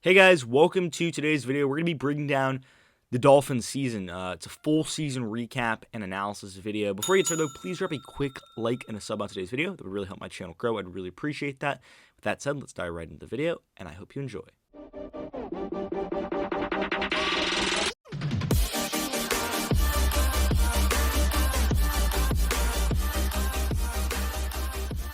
Hey guys, welcome to today's video. We're going to be breaking down the Dolphins season. It's a full season recap and analysis video. Before we get started though, please drop a quick like and a sub on today's video. That would really help my channel grow. I'd really appreciate that. With that said, let's dive right into the video, and I hope you enjoy.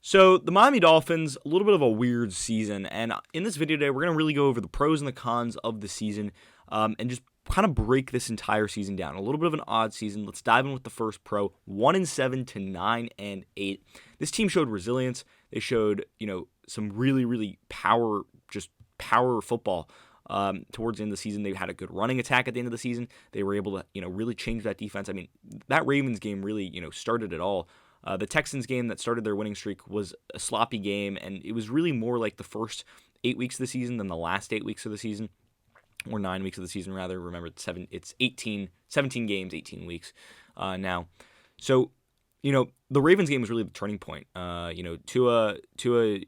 So the Miami Dolphins, a little bit of a weird season, and in this video today, we're going to really go over the pros and the cons of the season, and just kind of break this entire season down. A little bit of an odd season. Let's dive in with the first pro, 1-7 to 9-8. This team showed resilience. They showed, some really power football. Towards the end of the season, they had a good running attack at the end of the season. They were able to, really change that defense. I mean, that Ravens game really, started it all. The Texans game that started their winning streak was a sloppy game, and it was really more like the first 8 weeks of the season than the last 8 weeks of the season, or 9 weeks of the season, rather. Remember, it's 17 games, 18 weeks now. So, the Ravens game was really the turning point. Tua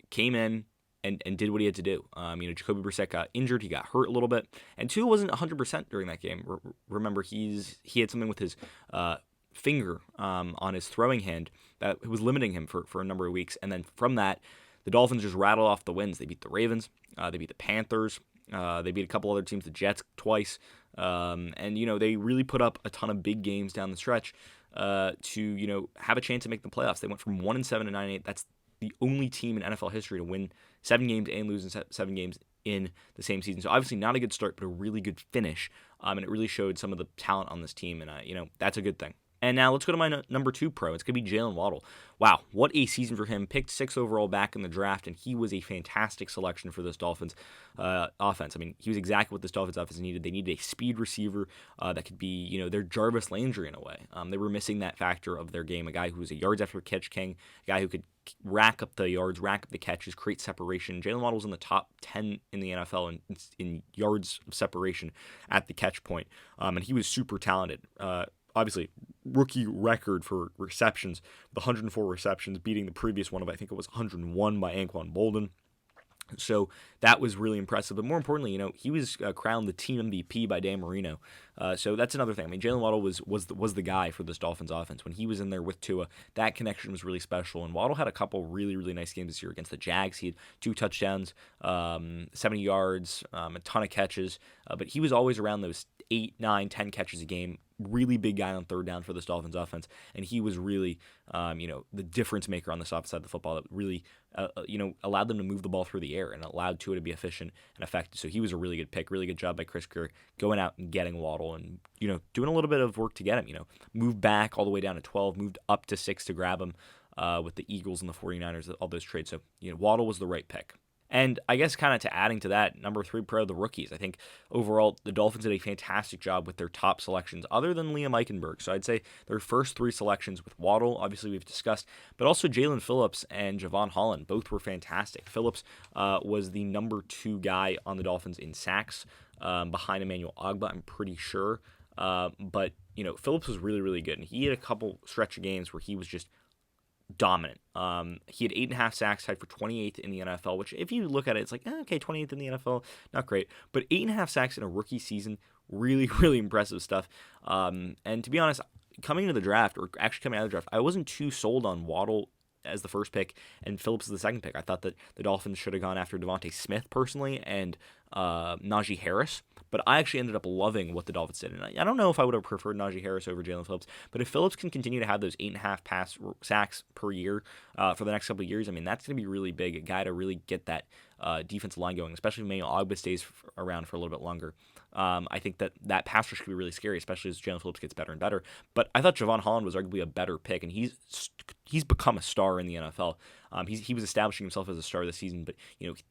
came in and did what he had to do. Jacoby Brissett got injured. He got hurt a little bit, and Tua wasn't 100% during that game. Remember, he had something with his finger on his throwing hand that was limiting him for a number of weeks. And then from that, the Dolphins just rattled off the wins. They beat the Ravens, they beat the Panthers, they beat a couple other teams, the Jets twice, and they really put up a ton of big games down the stretch to have a chance to make the playoffs. They went from 1-7 to 9-8. That's the only team in NFL history to win 7 games and lose in 7 games in the same season. So obviously not a good start, but a really good finish, and it really showed some of the talent on this team, and that's a good thing. And now let's go to my number 2 pro. It's going to be Jaylen Waddle. Wow, what a season for him. Picked 6th overall back in the draft, and he was a fantastic selection for this Dolphins offense. I mean, he was exactly what this Dolphins offense needed. They needed a speed receiver that could be, their Jarvis Landry in a way. They were missing that factor of their game, a guy who was a yards after catch king, a guy who could rack up the yards, rack up the catches, create separation. Jaylen Waddle was in the top 10 in the NFL in yards of separation at the catch point, and he was super talented. Obviously, rookie record for receptions, with 104 receptions, beating the previous one of, I think it was 101 by Anquan Boldin. So that was really impressive. But more importantly, he was crowned the team MVP by Dan Marino. So that's another thing. I mean, Jaylen Waddle was the guy for this Dolphins offense. When he was in there with Tua, that connection was really special. And Waddle had a couple really nice games this year against the Jags. He had 2 touchdowns, 70 yards, a ton of catches. But he was always around those 8, 9, 10 catches a game. Really big guy on third down for this Dolphins offense, and he was really, the difference maker on this offensive side of the football that really, allowed them to move the ball through the air and allowed Tua to be efficient and effective. So he was a really good pick, really good job by Chris Grier going out and getting Waddle and, doing a little bit of work to get him, moved back all the way down to 12, moved up to 6 to grab him with the Eagles and the 49ers, all those trades. So, Waddle was the right pick. And I guess kind of to adding to that, number 3 pro, the rookies. I think overall the Dolphins did a fantastic job with their top selections, other than Liam Eichenberg. So I'd say their first 3 selections with Waddle, obviously we've discussed, but also Jaelen Phillips and Jevon Holland. Both were fantastic. Phillips was the number 2 guy on the Dolphins in sacks, behind Emmanuel Ogbah, I'm pretty sure. But Phillips was really good, and he had a couple stretch of games where he was just dominant. He had 8.5 sacks, tied for 28th in the NFL, which if you look at it, it's like, okay, 28th in the NFL, not great. But 8.5 sacks in a rookie season, really impressive stuff. And to be honest, coming into the draft, or actually coming out of the draft, I wasn't too sold on Waddle as the first pick and Phillips as the second pick. I thought that the Dolphins should have gone after Devontae Smith personally and Najee Harris. But I actually ended up loving what the Dolphins did. And I don't know if I would have preferred Najee Harris over Jaelen Phillips, but if Phillips can continue to have those 8.5 pass sacks per year for the next couple of years, I mean, that's going to be really big. A guy to really get that defensive line going, especially if Emmanuel Ogbah stays around for a little bit longer. I think that pass rush could be really scary, especially as Jaelen Phillips gets better and better. But I thought Jevon Holland was arguably a better pick, and he's become a star in the NFL. He was establishing himself as a star this season, but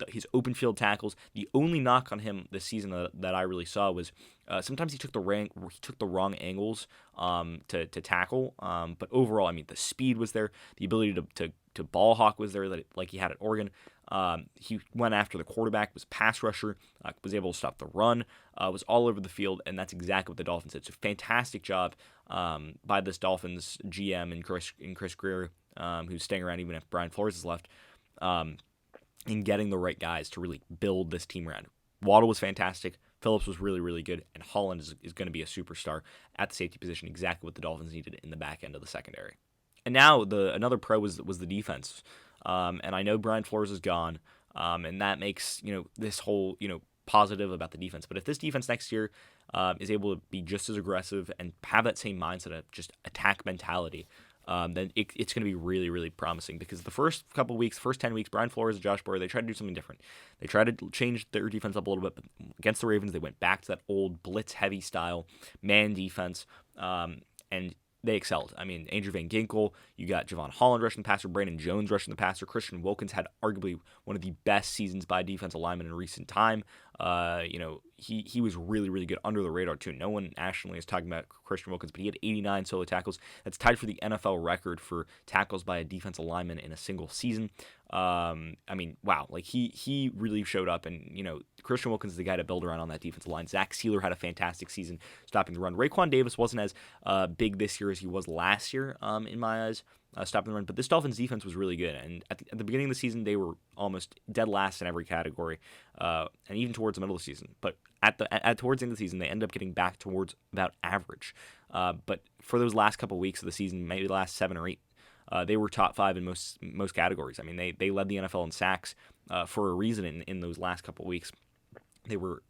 his open field tackles. The only knock on him this season that I really saw was sometimes he took the wrong angles to tackle. But overall, I mean, the speed was there, the ability to ball hawk was there, like he had at Oregon. He went after the quarterback, was a pass rusher, was able to stop the run, was all over the field, and that's exactly what the Dolphins did. So fantastic job by this Dolphins GM and Chris Grier, who's staying around even if Brian Flores is left, in getting the right guys to really build this team around. Waddle was fantastic. Phillips was really, really good, and Holland is going to be a superstar at the safety position, exactly what the Dolphins needed in the back end of the secondary. And now another pro was the defense, and I know Brian Flores is gone, and that makes this whole positive about the defense. But if this defense next year is able to be just as aggressive and have that same mindset of just attack mentality, then it's going to be really, really promising, because the first couple weeks, first 10 weeks, Brian Flores and Josh Boyer, they tried to do something different. They tried to change their defense up a little bit, but against the Ravens, they went back to that old blitz-heavy style man defense, and they excelled. I mean, Andrew Van Ginkel, you got Jevon Holland rushing the passer, Brandon Jones rushing the passer, Christian Wilkins had arguably one of the best seasons by defensive lineman in recent time. He was really, really good under the radar too. No one nationally is talking about Christian Wilkins, but he had 89 solo tackles. That's tied for the NFL record for tackles by a defensive lineman in a single season. Wow, like he really showed up, and Christian Wilkins is the guy to build around on that defensive line. Zach Sealer had a fantastic season stopping the run. Raekwon Davis wasn't as big this year as he was last year, in my eyes, stopping the run. But this Dolphins defense was really good, and at the beginning of the season, they were almost dead last in every category, and even towards the middle of the season. But towards the end of the season, they ended up getting back towards about average. But for those last couple of weeks of the season, maybe the last 7 or 8, they were top 5 in most categories. I mean, they led the NFL in sacks for a reason in those last couple of weeks. They were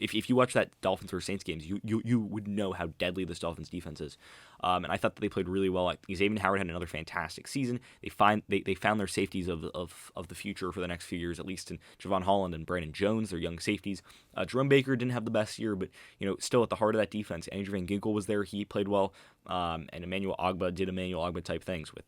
if you watch that Dolphins versus Saints games, you would know how deadly this Dolphins defense is. And I thought that they played really well. Xavien Howard had another fantastic season. They found their safeties of the future for the next few years, at least in Jevon Holland and Brandon Jones, their young safeties. Jerome Baker didn't have the best year, but still at the heart of that defense, Andrew Van Ginkel was there. He played well, and Emmanuel Ogbah did Emmanuel Ogbah type things with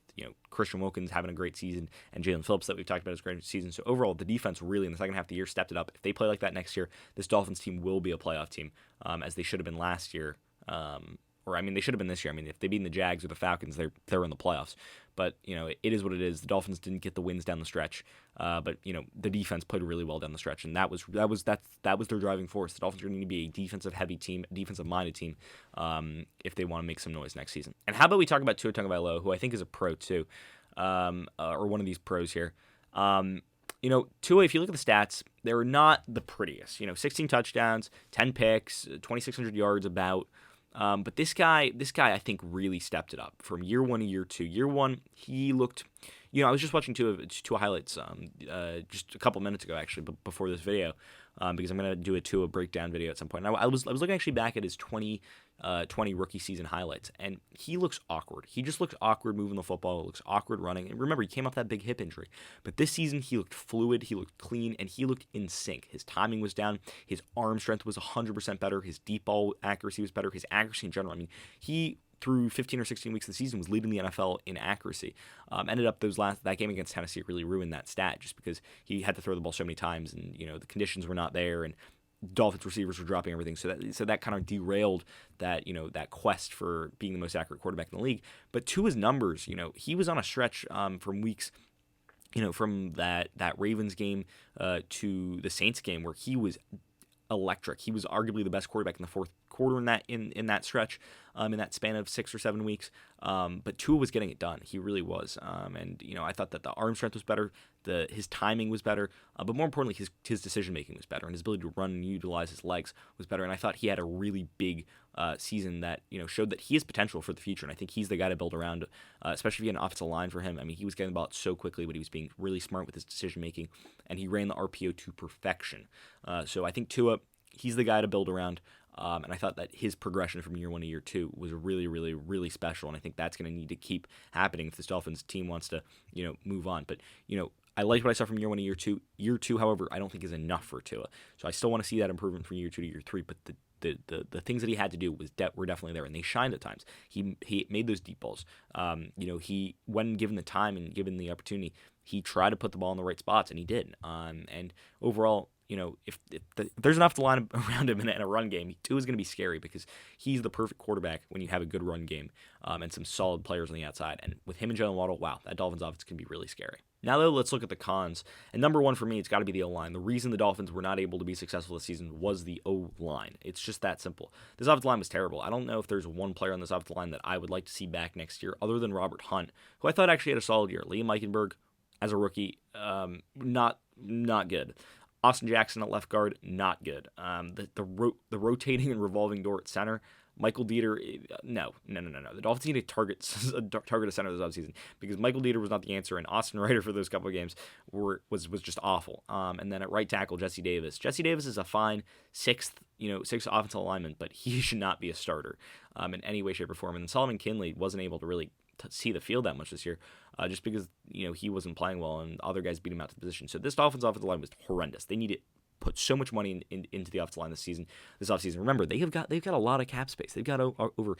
Christian Wilkins having a great season, and Jaelen Phillips that we've talked about as a great season. So overall, the defense really in the second half of the year stepped it up. If they play like that next year, this Dolphins team will be a playoff team, as they should have been last year. They should have been this year. I mean, if they beat the Jags or the Falcons, they're in the playoffs. But it is what it is. The Dolphins didn't get the wins down the stretch, but the defense played really well down the stretch, and that was their driving force. The Dolphins are going to need to be a defensive heavy team, a defensive minded team, if they want to make some noise next season. And how about we talk about Tua Tagovailoa, who I think is a pro too, or one of these pros here. Tua, if you look at the stats, they're not the prettiest. 16 touchdowns, 10 picks, 2,600 yards about. But this guy, I think, really stepped it up from year 1 to year 2. Year 1, he looked. I was just watching Tua highlights just a couple minutes ago, actually, before this video, because I'm going to do a Tua breakdown video at some point. And I was looking actually back at his 2020 rookie season highlights, and he looks awkward. He just looks awkward moving the football. It looks awkward running. And remember, he came off that big hip injury. But this season, he looked fluid. He looked clean, and he looked in sync. His timing was down. His arm strength was 100% better. His deep ball accuracy was better. His accuracy in general. I mean, he through 15 or 16 weeks of the season was leading the NFL in accuracy. Ended up that game against Tennessee really ruined that stat just because he had to throw the ball so many times, and the conditions were not there, and Dolphins receivers were dropping everything, so that kind of derailed that that quest for being the most accurate quarterback in the league. But to his numbers, he was on a stretch from weeks, from that Ravens game to the Saints game where he was electric. He was arguably the best quarterback in the fourth quarter in that stretch, in that span of 6 or 7 weeks. But Tua was getting it done. He really was. And I thought that the arm strength was better, his timing was better, but more importantly, his decision making was better, and his ability to run and utilize his legs was better. And I thought he had a really big season that showed that he has potential for the future. And I think he's the guy to build around, especially if you get an offensive line for him. I mean, he was getting the ball so quickly, but he was being really smart with his decision making, and he ran the RPO to perfection. So I think Tua, he's the guy to build around. And I thought that his progression from year 1 to year 2 was really, really, really special. And I think that's going to need to keep happening if this Dolphins team wants to, move on. But, I liked what I saw from year 1 to year 2. Year 2, however, I don't think is enough for Tua. So I still want to see that improvement from year 2 to year 3. But the things that he had to do were definitely there, and they shined at times. He made those deep balls. He, when given the time and given the opportunity, he tried to put the ball in the right spots, and he did. And overall, if there's enough to line around him in a run game, Tua is going to be scary because he's the perfect quarterback when you have a good run game and some solid players on the outside. And with him and Jaylen Waddle, wow, that Dolphins offense can be really scary. Now, though, let's look at the cons. And number one for me, it's got to be the O-line. The reason the Dolphins were not able to be successful this season was the O-line. It's just that simple. This offensive line was terrible. I don't know if there's one player on this offensive line that I would like to see back next year other than Robert Hunt, who I thought actually had a solid year. Liam Eichenberg, as a rookie, not good. Austin Jackson at left guard, not good. The rotating and revolving door at center, Michael Dieter, no. The Dolphins need to target a center this offseason because Michael Dieter was not the answer, and Austin Reiter for those couple of games was just awful. And then at right tackle, Jesse Davis. Jesse Davis is a fine sixth offensive lineman, but he should not be a starter in any way, shape, or form. And Solomon Kinley wasn't able to really see the field that much this year, just because he wasn't playing well and other guys beat him out to the position. So this Dolphins offensive line was horrendous. They need to put so much money into the offensive line this offseason. Remember, they've got a lot of cap space. They've got over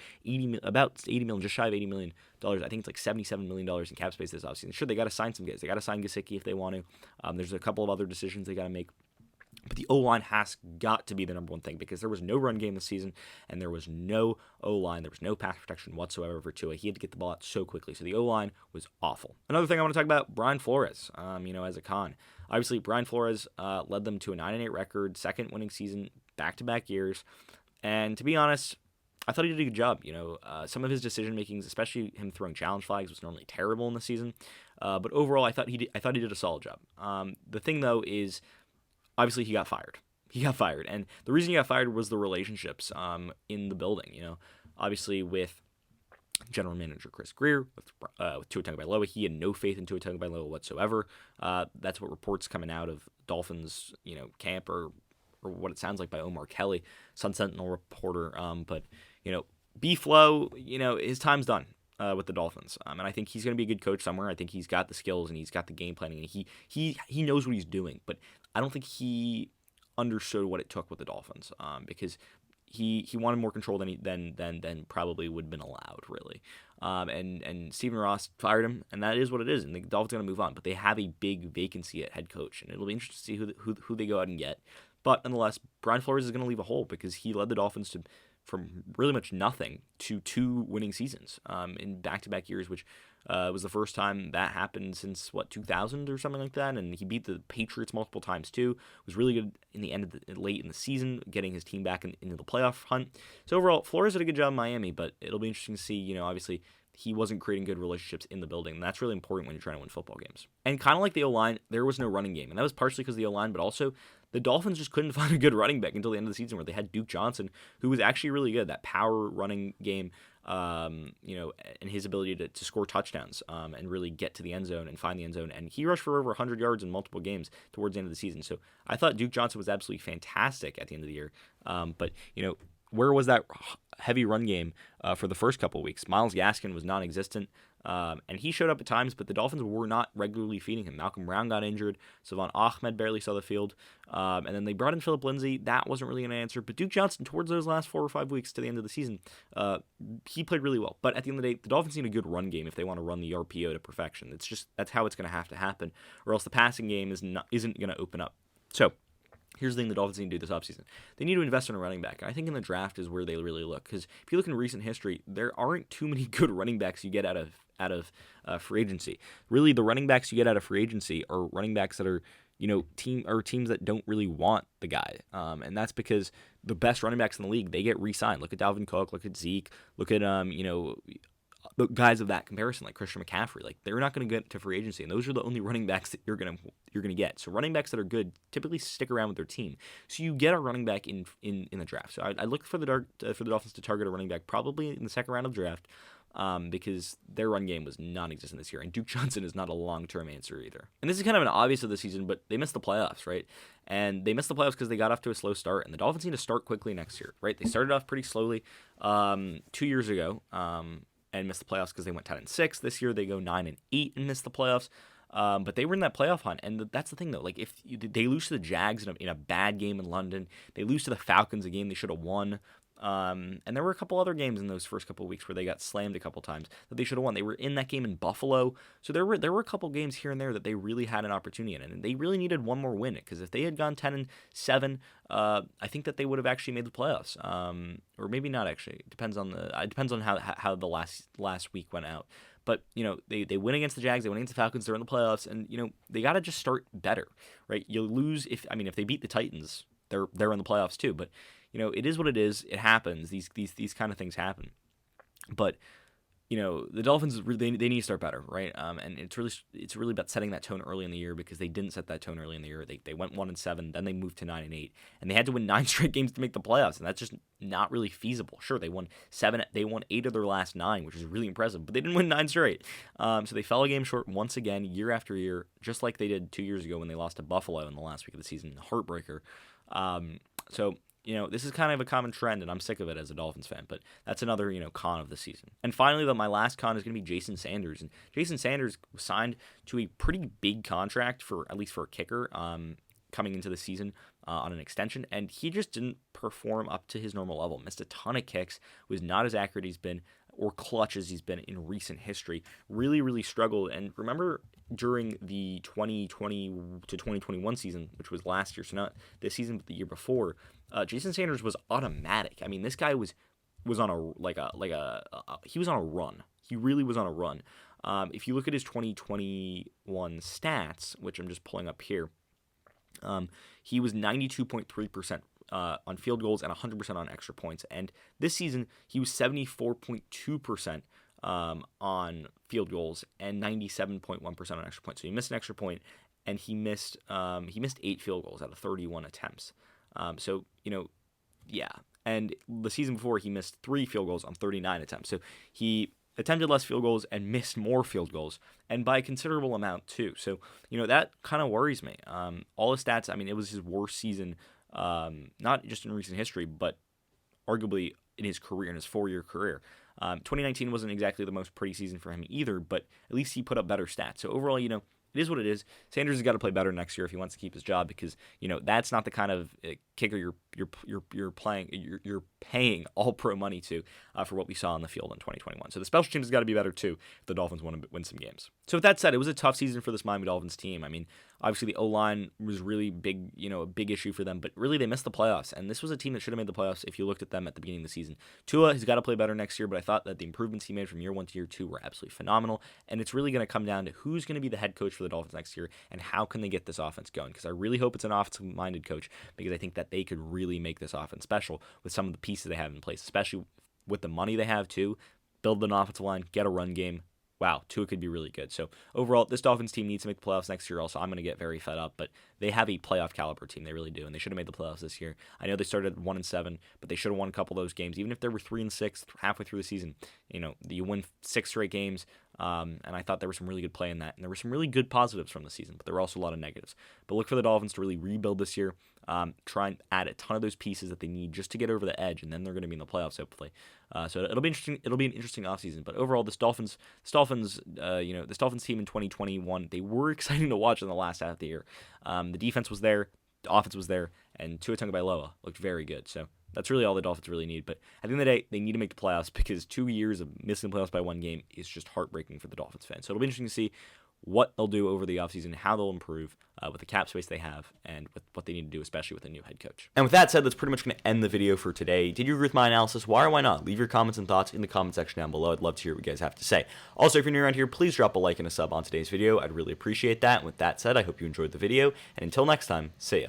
about $80 million, just shy of $80 million. I think it's like $77 million in cap space this offseason. Sure, they got to sign some guys. They got to sign Gesicki if they want to. There's a couple of other decisions they got to make. But the O-line has got to be the number one thing because there was no run game this season and there was no O-line. There was no pass protection whatsoever for Tua. He had to get the ball out so quickly. So the O-line was awful. Another thing I want to talk about, Brian Flores, as a con. Obviously, Brian Flores led them to a 9-8 record, second winning season, back-to-back years. And to be honest, I thought he did a good job. Some of his decision makings, especially him throwing challenge flags, was normally terrible in the season. But overall, I thought he did a solid job. The thing though is, obviously, he got fired. And the reason he got fired was the relationships in the building. Obviously with general manager Chris Grier, with Tua Tagovailoa, he had no faith in Tua Tagovailoa whatsoever. That's what reports coming out of Dolphins, camp or what it sounds like by Omar Kelly, Sun Sentinel reporter. But B-Flow, his time's done. With the Dolphins, and I think he's going to be a good coach somewhere. I think he's got the skills and he's got the game planning, and he knows what he's doing. But I don't think he understood what it took with the Dolphins, because he wanted more control than probably would have been allowed, really. And Stephen Ross fired him, and that is what it is. And the Dolphins are going to move on, but they have a big vacancy at head coach, and it'll be interesting to see who they go out and get. But nonetheless, Brian Flores is going to leave a hole because he led the Dolphins from really much nothing to 2 winning seasons in back-to-back years, which was the first time that happened since 2000 or something like that. And he beat the Patriots multiple times too. Was really good in the end late in the season, getting his team back into the playoff hunt. So overall, Flores did a good job in Miami, but it'll be interesting to see. Obviously, he wasn't creating good relationships in the building, and that's really important when you're trying to win football games. And kind of like the O-line, there was no running game, and that was partially because of the O-line, but also the Dolphins just couldn't find a good running back until the end of the season, where they had Duke Johnson, who was actually really good. That power running game, and his ability to score touchdowns, and really get to the end zone and find the end zone. And he rushed for over 100 yards in multiple games towards the end of the season. So I thought Duke Johnson was absolutely fantastic at the end of the year. But where was that heavy run game for the first couple of weeks? Myles Gaskin was non-existent. And he showed up at times, but the Dolphins were not regularly feeding him. Malcolm Brown got injured. Savon Ahmed barely saw the field. And then they brought in Phillip Lindsay. That wasn't really an answer. But Duke Johnson, towards those last 4 or 5 weeks to the end of the season, he played really well. But at the end of the day, the Dolphins need a good run game if they want to run the RPO to perfection. That's how it's going to have to happen, or else the passing game isn't going to open up. So here's the thing the Dolphins need to do this offseason. They need to invest in a running back. I think in the draft is where they really look. Because if you look in recent history, there aren't too many good running backs you get out of free agency. Really, the running backs you get out of free agency are running backs that are, teams that don't really want the guy. And that's because the best running backs in the league, they get re-signed. Look at Dalvin Cook, look at Zeke, look at, the guys of that comparison, like Christian McCaffrey. Like, they're not going to get to free agency, and those are the only running backs that you're going to get. So running backs that are good typically stick around with their team. So you get a running back in the draft. So I look for the Dolphins to target a running back probably in the second round of the draft. Because their run game was non-existent this year, and Duke Johnson is not a long-term answer either. And this is kind of an obvious of the season, but they missed the playoffs, right? And they missed the playoffs because they got off to a slow start, and the Dolphins need to start quickly next year, right? They started off pretty slowly 2 years ago, and missed the playoffs because they went 10-6. This year they go 9-8 and miss the playoffs. But they were in that playoff hunt, and that's the thing though. Like, if they lose to the Jags in a bad game in London, they lose to the Falcons, a game they should have won. And there were a couple other games in those first couple of weeks where they got slammed a couple times that they should have won. They were in that game in Buffalo, so there were a couple games here and there that they really had an opportunity in, and they really needed one more win. Because if they had gone 10-7, I think that they would have actually made the playoffs, or maybe not. Actually, it depends on how the last week went out. But they win against the Jags, they win against the Falcons, they're in the playoffs, and they got to just start better, right? You lose if they beat the Titans, they're in the playoffs too, but. It is what it is. It happens. These kind of things happen. But the Dolphins they need to start better, right? And it's really about setting that tone early in the year, because they didn't set that tone early in the year. They went 1-7, then they moved to 9-8, and they had to win 9 straight games to make the playoffs, and that's just not really feasible. Sure, they won 8 of their last 9, which is really impressive, but they didn't win 9 straight. So they fell a game short once again, year after year, just like they did 2 years ago when they lost to Buffalo in the last week of the season, heartbreaker. So this is kind of a common trend, and I'm sick of it as a Dolphins fan, but that's another, con of the season. And finally, my last con is going to be Jason Sanders. And Jason Sanders was signed to a pretty big contract, at least for a kicker, coming into the season on an extension, and he just didn't perform up to his normal level. Missed a ton of kicks, was not as accurate as he's been, or clutch as he's been in recent history. Really, really struggled. And remember, during the 2020 to 2021 season, which was last year, so not this season, but the year before, Jason Sanders was automatic. I mean, this guy was on he was on a run. He really was on a run. If you look at his 2021 stats, which I'm just pulling up here, he was 92.3% on field goals and 100% on extra points. And this season, he was 74.2% on field goals and 97.1% on extra points. So he missed an extra point, and he missed 8 field goals out of 31 attempts. Yeah. And the season before, he missed 3 field goals on 39 attempts. So he attempted less field goals and missed more field goals, and by a considerable amount too. So, that kind of worries me. All his stats, I mean, it was his worst season, not just in recent history, but arguably in his career, in his 4-year career. 2019 wasn't exactly the most pretty season for him either, but at least he put up better stats. So overall, it is what it is. Sanders has got to play better next year if he wants to keep his job, because that's not the kind of kicker you're paying all pro money to for what we saw on the field in 2021. So the special teams has got to be better too if the Dolphins want to win some games. So with that said, it was a tough season for this Miami Dolphins team. I mean, obviously the O-line was really big, a big issue for them, but really they missed the playoffs, and this was a team that should have made the playoffs if you looked at them at the beginning of the season. Tua has got to play better next year, but I thought that the improvements he made from year 1 to year 2 were absolutely phenomenal, and it's really going to come down to who's going to be the head coach for the Dolphins next year and how can they get this offense going, because I really hope it's an offensive-minded coach, because I think that they could really make this offense special with some of the pieces they have in place, especially with the money they have too. Build an offensive line, get a run game. Wow, Tua could be really good. So overall, this Dolphins team needs to make the playoffs next year. Also, I'm going to get very fed up, but they have a playoff caliber team. They really do, and they should have made the playoffs this year. I know they started 1-7, but they should have won a couple of those games. Even if they were 3-6 halfway through the season, you win 6 straight games. And I thought there was some really good play in that, and there were some really good positives from the season, but there were also a lot of negatives. But look for the Dolphins to really rebuild this year, try and add a ton of those pieces that they need just to get over the edge, and then they're going to be in the playoffs hopefully. So it'll be interesting. It'll be an interesting offseason. But overall, this Dolphins team in 2021, they were exciting to watch in the last half of the year. The defense was there, the offense was there, and Tua Tagovailoa looked very good. So that's really all the Dolphins really need. But at the end of the day, they need to make the playoffs, because 2 years of missing the playoffs by 1 game is just heartbreaking for the Dolphins fans. So it'll be interesting to see what they'll do over the offseason, how they'll improve with the cap space they have, and with what they need to do, especially with a new head coach. And with that said, that's pretty much going to end the video for today. Did you agree with my analysis? Why or why not? Leave your comments and thoughts in the comment section down below. I'd love to hear what you guys have to say. Also, if you're new around here, please drop a like and a sub on today's video. I'd really appreciate that. And with that said, I hope you enjoyed the video. And until next time, see ya.